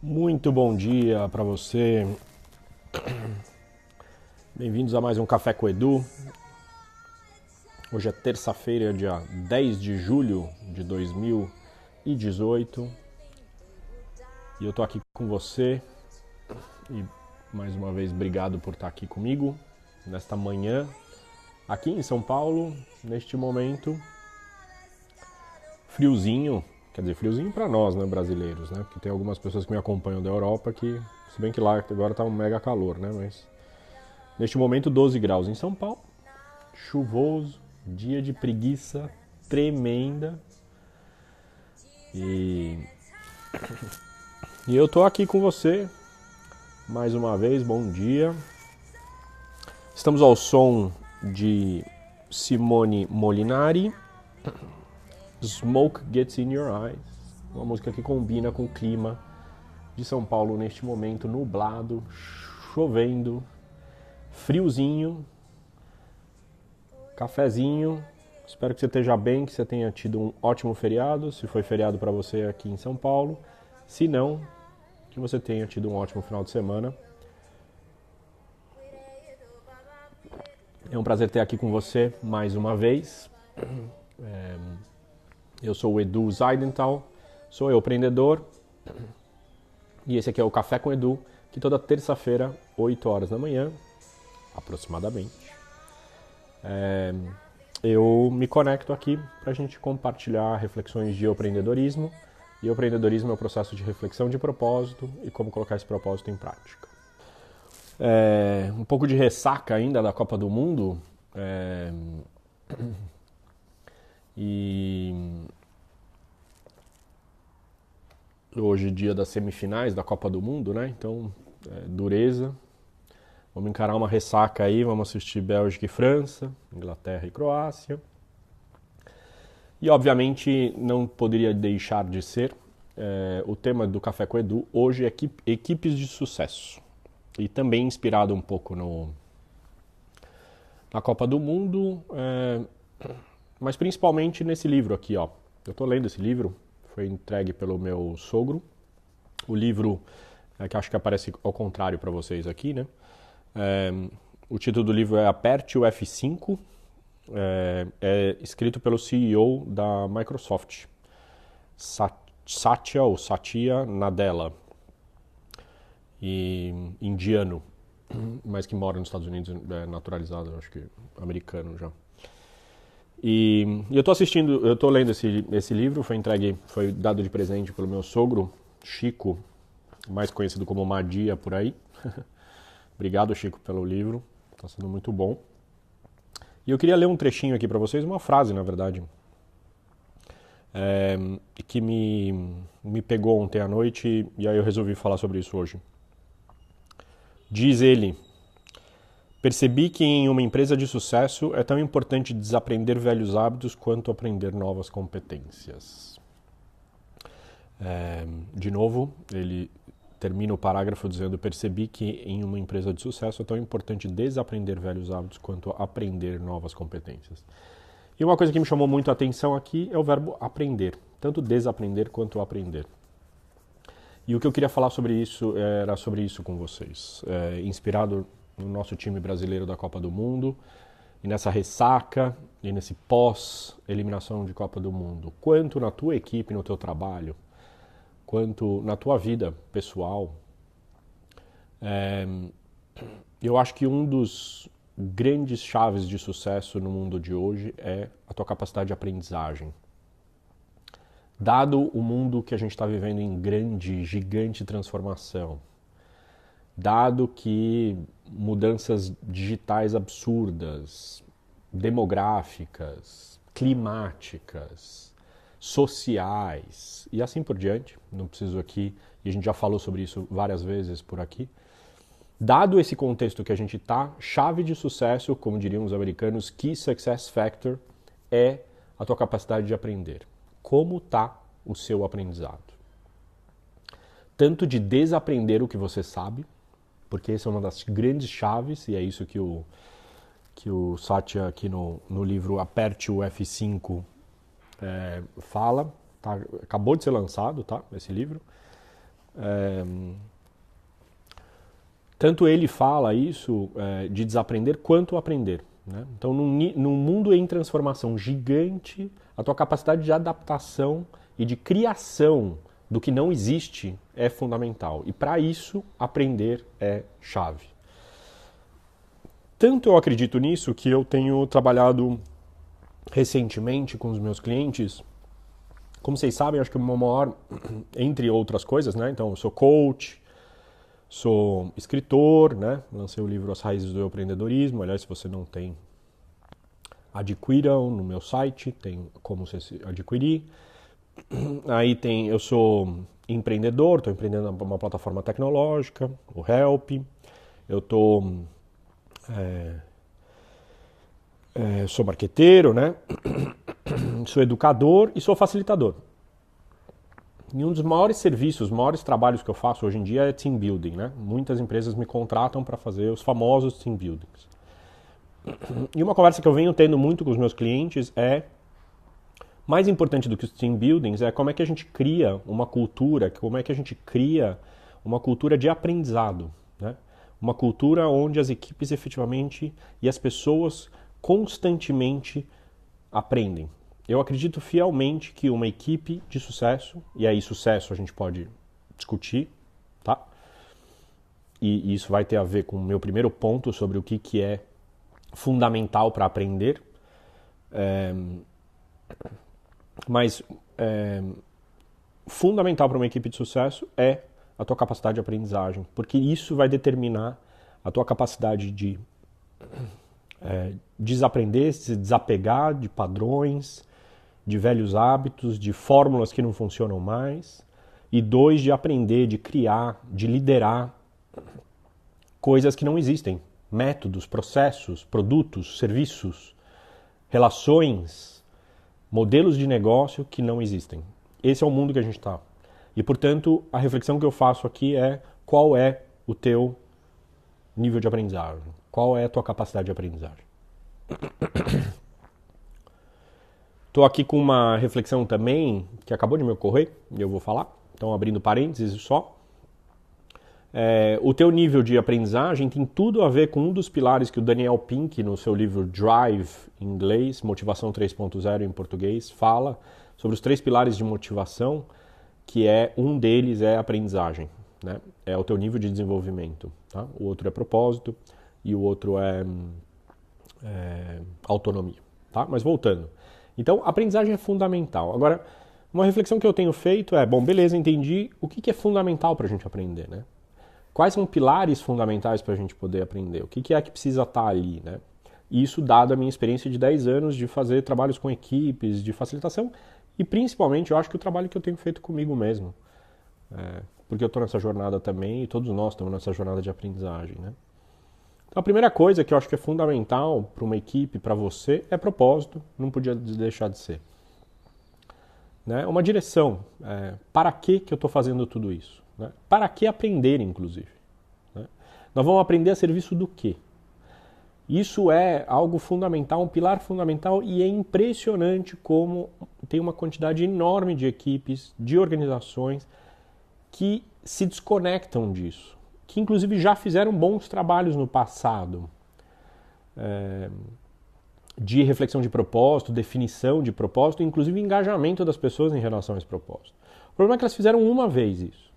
Muito bom dia para você. Bem-vindos a mais um Café com Edu. Hoje é terça-feira, dia 10 de julho de 2018. E eu tô aqui com você. E mais uma vez, obrigado por estar aqui comigo nesta manhã, aqui em São Paulo, neste momento. Friozinho, quer dizer, friozinho para nós, né, brasileiros, né? Porque tem algumas pessoas que me acompanham da Europa que, se bem que lá agora tá um mega calor, né? Mas neste momento 12 graus em São Paulo, chuvoso, dia de preguiça tremenda. E eu tô aqui com você mais uma vez, bom dia. Estamos ao som de Simone Molinari, Smoke Gets in Your Eyes, uma música que combina com o clima de São Paulo neste momento, nublado, chovendo, friozinho, cafezinho. Espero que você esteja bem, que você tenha tido um ótimo feriado, se foi feriado para você aqui em São Paulo. Se não, que você tenha tido um ótimo final de semana. É um prazer ter aqui com você mais uma vez. Eu sou o Edu Zaidental, sou eu, empreendedor. E esse aqui é o Café com Edu, que toda terça-feira, 8 horas da manhã, aproximadamente, eu me conecto aqui para a gente compartilhar reflexões de empreendedorismo. E o empreendedorismo é o processo de reflexão de propósito e como colocar esse propósito em prática. Um pouco de ressaca ainda da Copa do Mundo. E hoje dia das semifinais da Copa do Mundo, né? Então, dureza. Vamos encarar uma ressaca aí, vamos assistir Bélgica e França, Inglaterra e Croácia. E, obviamente, não poderia deixar de ser o tema do Café com Edu. Hoje é equipes de sucesso. E também inspirado um pouco na Copa do Mundo, mas principalmente nesse livro aqui, ó. Eu estou lendo esse livro, foi entregue pelo meu sogro. O livro, que acho que aparece ao contrário para vocês aqui, né? O título do livro é Aperte o F5, é escrito pelo CEO da Microsoft, Satya Nadella, e indiano, mas que mora nos Estados Unidos, naturalizado, acho que americano já. E eu tô lendo esse livro, foi dado de presente pelo meu sogro, Chico, mais conhecido como Madia por aí. Obrigado, Chico, pelo livro, está sendo muito bom. E eu queria ler um trechinho aqui para vocês, uma frase, na verdade, que me pegou ontem à noite e aí eu resolvi falar sobre isso hoje. Diz ele: percebi que em uma empresa de sucesso é tão importante desaprender velhos hábitos quanto aprender novas competências. De novo, ele termina o parágrafo dizendo: percebi que em uma empresa de sucesso é tão importante desaprender velhos hábitos quanto aprender novas competências. E uma coisa que me chamou muito a atenção aqui é o verbo aprender, tanto desaprender quanto aprender. E o que eu queria falar sobre isso era sobre isso com vocês, inspirado no nosso time brasileiro da Copa do Mundo, e nessa ressaca, e nesse pós-eliminação de Copa do Mundo, quanto na tua equipe, no teu trabalho, quanto na tua vida pessoal. Eu acho que um dos grandes chaves de sucesso no mundo de hoje é a tua capacidade de aprendizagem. Dado o mundo que a gente está vivendo em grande, gigante transformação, dado que mudanças digitais absurdas, demográficas, climáticas, sociais e assim por diante, não preciso aqui, e a gente já falou sobre isso várias vezes por aqui, dado esse contexto que a gente está, chave de sucesso, como diriam os americanos, Key Success Factor, é a tua capacidade de aprender. Como está o seu aprendizado? Tanto de desaprender o que você sabe, porque essa é uma das grandes chaves, e é isso que o Satya aqui no livro Aperte o F5 fala. Tá? Acabou de ser lançado, tá? Esse livro. Tanto ele fala isso de desaprender quanto aprender. Né? Então, num mundo em transformação gigante, a tua capacidade de adaptação e de criação do que não existe é fundamental. E para isso, aprender é chave. Tanto eu acredito nisso que eu tenho trabalhado recentemente com os meus clientes. Como vocês sabem, acho que o meu maior, entre outras coisas, né? Então, eu sou coach, sou escritor, né? Lancei o livro As Raízes do Empreendedorismo. Aliás, se você não tem, adquiram no meu site, tem como você adquirir. Aí eu sou empreendedor, estou empreendendo uma plataforma tecnológica, o Help. Eu sou marqueteiro, né? Sou educador e sou facilitador. E um dos maiores serviços, maiores trabalhos que eu faço hoje em dia é team building, né? Muitas empresas me contratam para fazer os famosos team buildings. E uma conversa que eu venho tendo muito com os meus clientes mais importante do que os team buildings é como é que a gente cria uma cultura, como é que a gente cria uma cultura de aprendizado, né? Uma cultura onde as equipes efetivamente e as pessoas constantemente aprendem. Eu acredito fielmente que uma equipe de sucesso, e aí sucesso a gente pode discutir, tá? E isso vai ter a ver com o meu primeiro ponto sobre o que é fundamental para aprender. Mas fundamental para uma equipe de sucesso é a tua capacidade de aprendizagem, porque isso vai determinar a tua capacidade de desaprender, se desapegar de padrões, de velhos hábitos, de fórmulas que não funcionam mais, e 2, de aprender, de criar, de liderar coisas que não existem, métodos, processos, produtos, serviços, relações, modelos de negócio que não existem. Esse é o mundo que a gente está. E, portanto, a reflexão que eu faço aqui é qual é o teu nível de aprendizagem, qual é a tua capacidade de aprendizagem. Estou aqui com uma reflexão também que acabou de me ocorrer e eu vou falar. Então, abrindo parênteses só. O teu nível de aprendizagem tem tudo a ver com um dos pilares que o Daniel Pink, no seu livro Drive, em inglês, Motivação 3.0 em português, fala sobre os 3 pilares de motivação, que um deles é a aprendizagem, né? É o teu nível de desenvolvimento. Tá? O outro é propósito e o outro é autonomia. Tá? Mas voltando. Então, a aprendizagem é fundamental. Agora, uma reflexão que eu tenho feito bom, beleza, entendi o que é fundamental para a gente aprender, né? Quais são pilares fundamentais para a gente poder aprender? O que é que precisa estar ali, né? E isso dado a minha experiência de 10 anos de fazer trabalhos com equipes, de facilitação e principalmente eu acho que o trabalho que eu tenho feito comigo mesmo. Porque eu estou nessa jornada também e todos nós estamos nessa jornada de aprendizagem, né? Então a primeira coisa que eu acho que é fundamental para uma equipe, para você, é propósito, não podia deixar de ser. Né? Uma direção, para que eu estou fazendo tudo isso? Né? Para que aprender, inclusive? Né? Nós vamos aprender a serviço do quê? Isso é algo fundamental, um pilar fundamental, e é impressionante como tem uma quantidade enorme de equipes, de organizações que se desconectam disso, que inclusive já fizeram bons trabalhos no passado, de reflexão de propósito, definição de propósito, inclusive engajamento das pessoas em relação a esse propósito. O problema é que elas fizeram uma vez isso.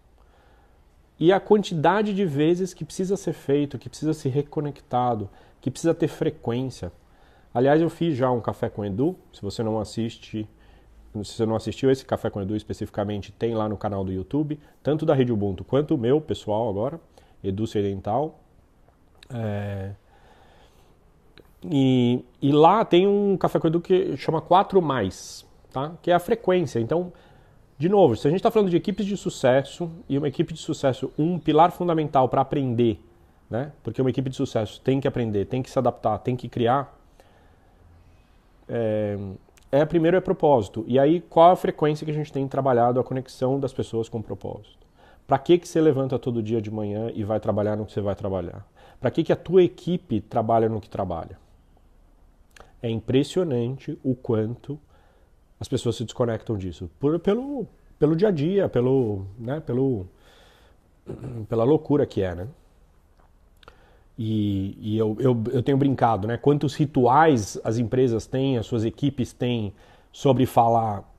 E a quantidade de vezes que precisa ser feito, que precisa ser reconectado, que precisa ter frequência. Aliás, eu fiz já um Café com Edu, se você não assistiu esse Café com Edu especificamente, tem lá no canal do YouTube, tanto da Rede Ubuntu quanto o meu pessoal agora, Edu Ocidental. E lá tem um Café com Edu que chama 4+, tá? Que é a frequência. Então, de novo, se a gente está falando de equipes de sucesso, e uma equipe de sucesso, um pilar fundamental para aprender, né? Porque uma equipe de sucesso tem que aprender, tem que se adaptar, tem que criar, primeiro é propósito. E aí, qual a frequência que a gente tem trabalhado a conexão das pessoas com o propósito? Para que você levanta todo dia de manhã e vai trabalhar no que você vai trabalhar? Para que a tua equipe trabalha no que trabalha? É impressionante o quanto as pessoas se desconectam disso. Pelo dia a dia, pela loucura que é, né? E eu tenho brincado, né? Quantos rituais as empresas têm, as suas equipes têm sobre falar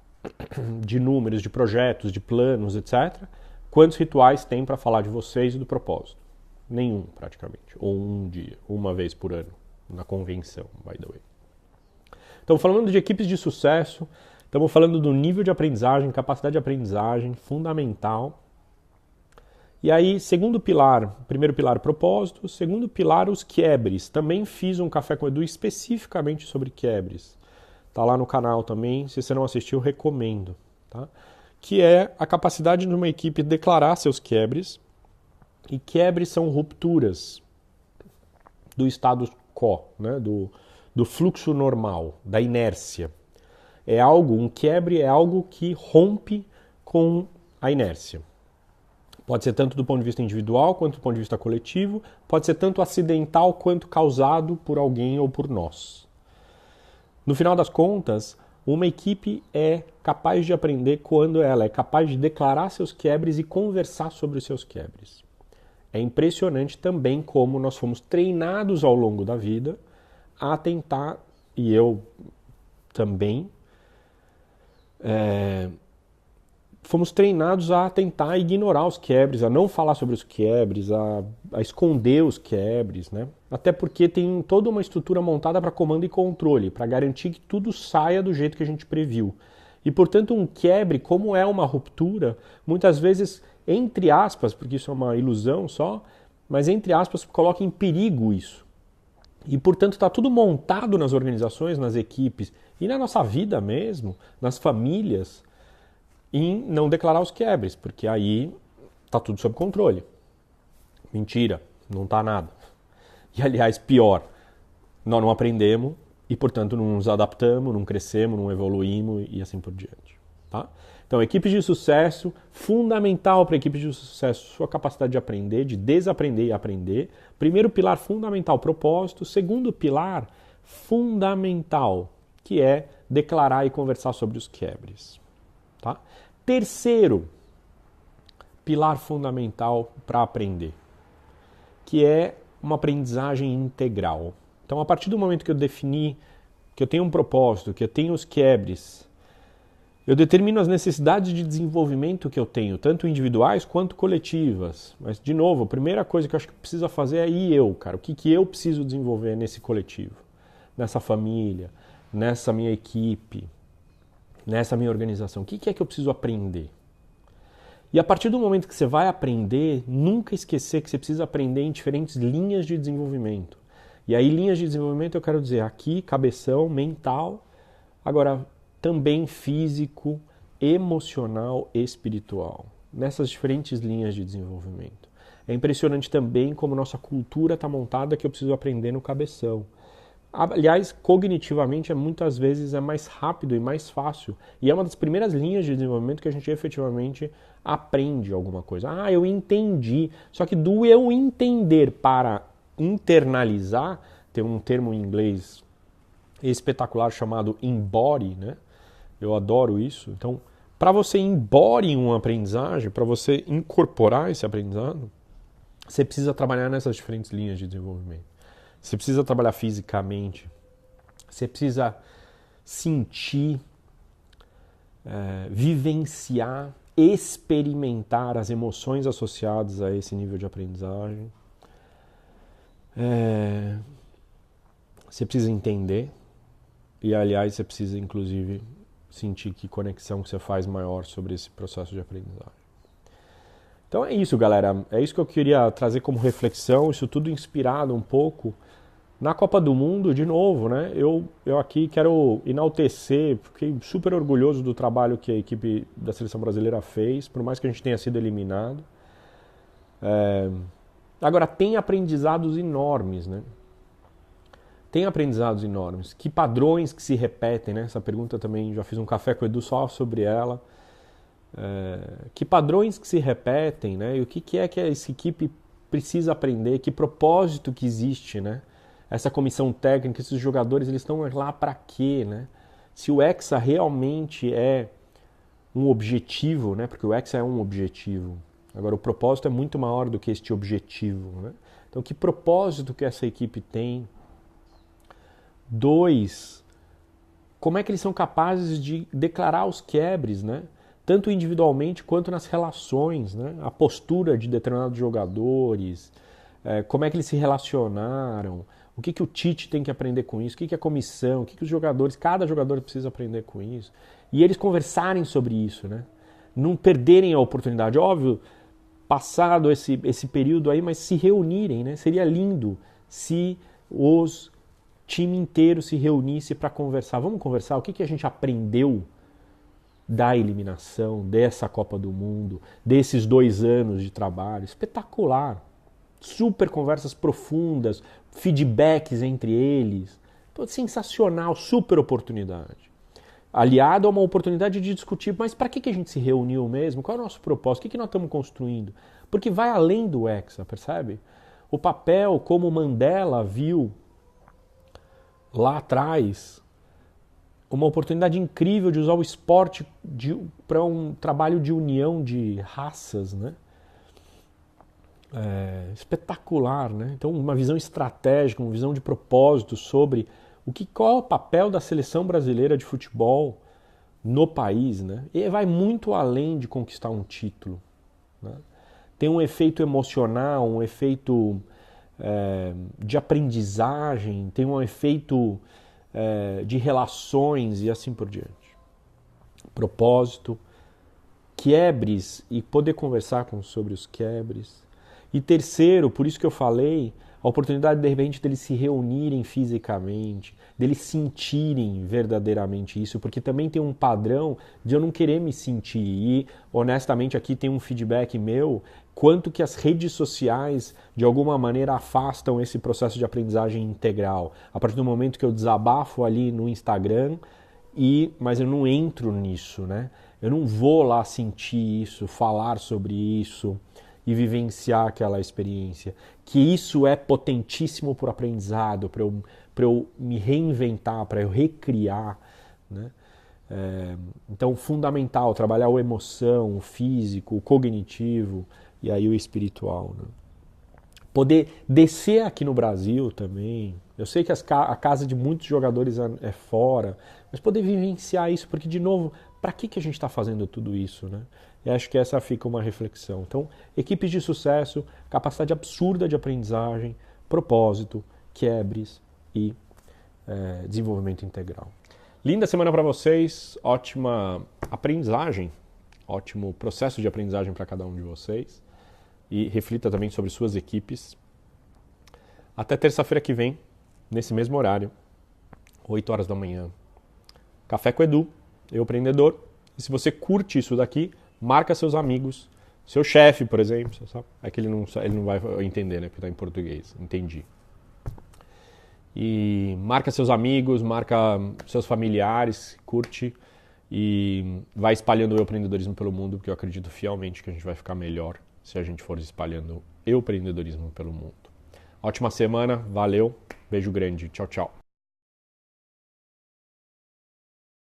de números, de projetos, de planos, etc. Quantos rituais tem para falar de vocês e do propósito? Nenhum, praticamente. Ou um dia, uma vez por ano, na convenção, by the way. Estamos falando de equipes de sucesso, estamos falando do nível de aprendizagem, capacidade de aprendizagem, fundamental. E aí, segundo pilar, primeiro pilar, propósito, segundo pilar, os quiebres. Também fiz um Café com Edu especificamente sobre quiebres. Tá lá no canal também, se você não assistiu, recomendo. Tá? Que é a capacidade de uma equipe declarar seus quiebres. E quiebres são rupturas do status quo, né? do fluxo normal, da inércia. Um quiebre é algo que rompe com a inércia. Pode ser tanto do ponto de vista individual quanto do ponto de vista coletivo, pode ser tanto acidental quanto causado por alguém ou por nós. No final das contas, uma equipe é capaz de aprender quando ela é capaz de declarar seus quiebres e conversar sobre os seus quiebres. É impressionante também como nós fomos treinados ao longo da vida a tentar, e eu também, fomos treinados a tentar ignorar os quiebres, a não falar sobre os quiebres, a esconder os quiebres, né? Até porque tem toda uma estrutura montada para comando e controle, para garantir que tudo saia do jeito que a gente previu. E, portanto, um quiebre, como é uma ruptura, muitas vezes, entre aspas, porque isso é uma ilusão só, mas entre aspas, coloca em perigo isso. E, portanto, está tudo montado nas organizações, nas equipes e na nossa vida mesmo, nas famílias, em não declarar os quiebres, porque aí está tudo sob controle. Mentira, não está nada. E, aliás, pior, nós não aprendemos e, portanto, não nos adaptamos, não crescemos, não evoluímos e assim por diante. Tá? Então, equipes de sucesso, fundamental para equipes de sucesso, sua capacidade de aprender, de desaprender e aprender. Primeiro pilar fundamental, propósito. Segundo pilar, fundamental, que é declarar e conversar sobre os quiebres. Tá? Terceiro pilar fundamental para aprender, que é uma aprendizagem integral. Então, a partir do momento que eu defini que eu tenho um propósito, que eu tenho os quiebres, eu determino as necessidades de desenvolvimento que eu tenho, tanto individuais quanto coletivas. Mas, de novo, a primeira coisa que eu acho que precisa fazer é cara. O que eu preciso desenvolver nesse coletivo, nessa família, nessa minha equipe, nessa minha organização? O que é que eu preciso aprender? E a partir do momento que você vai aprender, nunca esquecer que você precisa aprender em diferentes linhas de desenvolvimento. E aí, linhas de desenvolvimento eu quero dizer aqui, cabeção, mental, agora também físico, emocional e espiritual. Nessas diferentes linhas de desenvolvimento. É impressionante também como nossa cultura está montada que eu preciso aprender no cabeção. Aliás, cognitivamente, muitas vezes é mais rápido e mais fácil. E é uma das primeiras linhas de desenvolvimento que a gente efetivamente aprende alguma coisa. Eu entendi. Só que do eu entender para internalizar, tem um termo em inglês espetacular chamado embody, né? Eu adoro isso. Então, para você embody uma aprendizagem, para você incorporar esse aprendizado, você precisa trabalhar nessas diferentes linhas de desenvolvimento. Você precisa trabalhar fisicamente, você precisa sentir, vivenciar, experimentar as emoções associadas a esse nível de aprendizagem. Você precisa entender e, aliás, você precisa, inclusive, sentir que conexão que você faz maior sobre esse processo de aprendizagem. Então é isso, galera. É isso que eu queria trazer como reflexão, isso tudo inspirado um pouco na Copa do Mundo, de novo, né? Eu aqui quero enaltecer, fiquei super orgulhoso do trabalho que a equipe da Seleção Brasileira fez, por mais que a gente tenha sido eliminado. Agora, tem aprendizados enormes, né? Tem aprendizados enormes. Que padrões que se repetem, né? Essa pergunta também, já fiz um café com o Edu só sobre ela. Que padrões que se repetem, né? E o que é que essa equipe precisa aprender? Que propósito que existe, né? Essa comissão técnica, esses jogadores, eles estão lá para quê, né? Se o Hexa realmente é um objetivo, né? Porque o Hexa é um objetivo. Agora, o propósito é muito maior do que este objetivo, né? Então, que propósito que essa equipe tem? 2, como é que eles são capazes de declarar os quebres, né? Tanto individualmente quanto nas relações, né? A postura de determinados jogadores, como é que eles se relacionaram, o que o Tite tem que aprender com isso, o que a comissão, o que os jogadores, cada jogador precisa aprender com isso. E eles conversarem sobre isso, né? Não perderem a oportunidade. Óbvio, passado esse período aí, mas se reunirem, né? Seria lindo se os time inteiro se reunisse para conversar. Vamos conversar? O que a gente aprendeu da eliminação, dessa Copa do Mundo, desses 2 anos de trabalho? Espetacular. Super conversas profundas, feedbacks entre eles. Então, sensacional, super oportunidade. Aliado a uma oportunidade de discutir, mas para que a gente se reuniu mesmo? Qual é o nosso propósito? O que nós estamos construindo? Porque vai além do Hexa, percebe? O papel, como Mandela viu lá atrás, uma oportunidade incrível de usar o esporte para um trabalho de união de raças, né? Espetacular, né? Então, uma visão estratégica, uma visão de propósito sobre qual é o papel da seleção brasileira de futebol no país, né? E vai muito além de conquistar um título, né? Tem um efeito emocional, um efeito de aprendizagem, tem um efeito de relações e assim por diante. Propósito, quebres e poder conversar sobre os quebres. E terceiro, por isso que eu falei, a oportunidade de repente deles se reunirem fisicamente, deles sentirem verdadeiramente isso, porque também tem um padrão de eu não querer me sentir. E honestamente aqui tem um feedback meu, quanto que as redes sociais de alguma maneira afastam esse processo de aprendizagem integral. A partir do momento que eu desabafo ali no Instagram, mas eu não entro nisso, né? Eu não vou lá sentir isso, falar sobre isso e vivenciar aquela experiência. Que isso é potentíssimo para o aprendizado, para eu me reinventar, para eu recriar, né? Então, fundamental, trabalhar a emoção, o físico, o cognitivo e aí o espiritual, né? Poder descer aqui no Brasil também. Eu sei que a casa de muitos jogadores é fora, mas poder vivenciar isso, porque, de novo, para que a gente está fazendo tudo isso, né? E acho que essa fica uma reflexão. Então, equipes de sucesso, capacidade absurda de aprendizagem, propósito, quebres e desenvolvimento integral. Linda semana para vocês, ótima aprendizagem, ótimo processo de aprendizagem para cada um de vocês. E reflita também sobre suas equipes. Até terça-feira que vem, nesse mesmo horário, 8 horas da manhã. Café com Edu, Eu Empreendedor. E se você curte isso daqui, marca seus amigos, seu chefe, por exemplo. Sabe? É que ele não vai entender, né? Porque está em português. Entendi. E marca seus amigos, marca seus familiares, curte e vai espalhando o empreendedorismo pelo mundo, porque eu acredito fielmente que a gente vai ficar melhor se a gente for espalhando o empreendedorismo pelo mundo. Ótima semana, valeu, beijo grande, tchau, tchau.